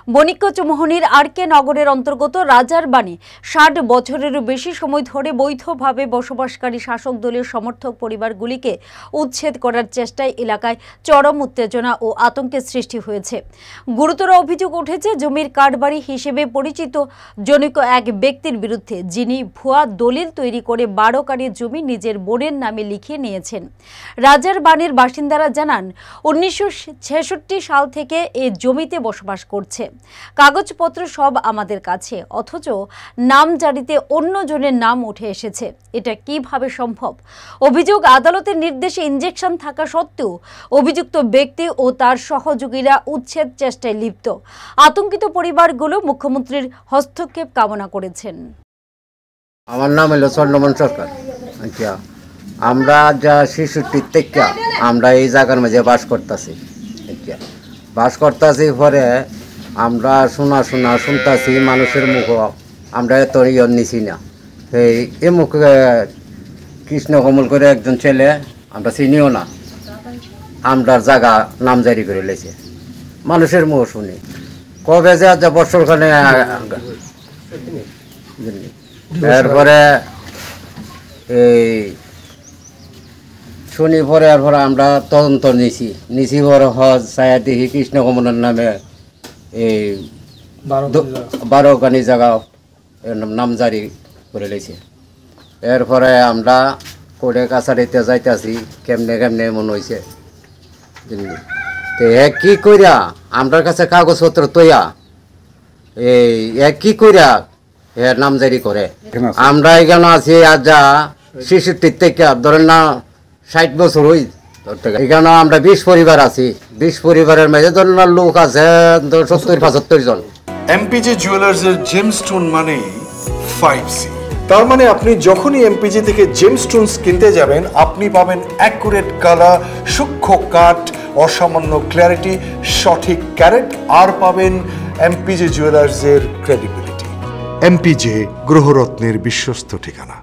বণিক্য চৌমুহনীর আরকে নগরের অন্তর্গত রাজারবাণী ৬০ বছরেরও বেশি সময় ধরে বৈধভাবে বসবাসকারী শাসক দলীয় সমর্থক পরিবারগুলিকে উচ্ছেদ করার চেষ্টায় এলাকায় চরম উত্তেজনা ও আতঙ্কের সৃষ্টি হয়েছে। গুরুতর অভিযোগ উঠেছে জমির কারবারি হিসেবে পরিচিত জনৈক এক ব্যক্তির বিরুদ্ধে, যিনি ভুয়া দলিল তৈরি করে ১২ কাঠি জমি নিজের বোনের নামে লিখিয়ে নিয়েছেন। রাজারবাণীর বাসিন্দারা জানান, ১৯৬৬ সাল থেকে এই জমিতে বসবাস করছে। কাগজপত্র সব আমাদের কাছে, অথচ নামজারিতে অন্য জনের নাম উঠে এসেছে। এটা কিভাবে সম্ভব? অভিযোগ, আদালতের নির্দেশে ইনজেকশন থাকা সত্ত্বেও অভিযুক্ত ব্যক্তি ও তার সহযোগীরা উচ্ছেদ চেষ্টায় লিপ্ত। আতঙ্কিত পরিবারগুলো মুখ্যমন্ত্রীর হস্তক্ষেপ কামনা করেছেন। আমার নাম হলো চন্দ্রমোহন সরকার। আচ্ছা, আমরা যা ৬৬ থেকে আমরা এই জায়গার মাঝে বাস করতেছি। আচ্ছা, বাস করতেছি পরে আমরা শুনতেছি মানুষের মুখ, আমরা এত নিছি না। এই মুখে কৃষ্ণ কমল করে একজন ছেলে, আমরা চিনিও না, আমরার জায়গা নামজারি করে লেছে। মানুষের মুখ শুনি কবে যে বছরখানে, এরপরে এই শুনি পরে এরপরে আমরা তদন্ত নিছি পরে হজ ছায়া দেখি কৃষ্ণ কমলের নামে এই ১২ কানি জায়গা নামজারি করে লেছে। এরপরে আমরা কোর্টে কাছারিতে যাইতেছি, কেমনে কেমনে এমন হয়েছে। তো কি কইরা আমরার কাছে কাগজপত্র তৈয়া কি কইরা নামজারি করে। আমরা এখানে আছি আজ যা ৬৬ থেকে ধরেন না ৬০ বছর হই। এখানে আমরা ২০ পরিবার আছি। ২০ পরিবারের মাঝে ধরেন না লোক আছে ৭০-৭৫ জন। এমপিজে জুয়েলার্সের জেমস্টোন মানে 5C। তার মানে আপনি যখনই এমপিজে থেকে জেমস্টোনস কিনতে যাবেন, আপনি পাবেন অ্যাকুরেট কালার, সূক্ষ্ম কাট, অসামান্য ক্ল্যারিটি, সঠিক ক্যারেট, আর পাবেন এমপিজে জুয়েলার্সের ক্রেডিবিলিটি। এমপিজে গ্রহরত্নের বিশ্বস্ত ঠিকানা।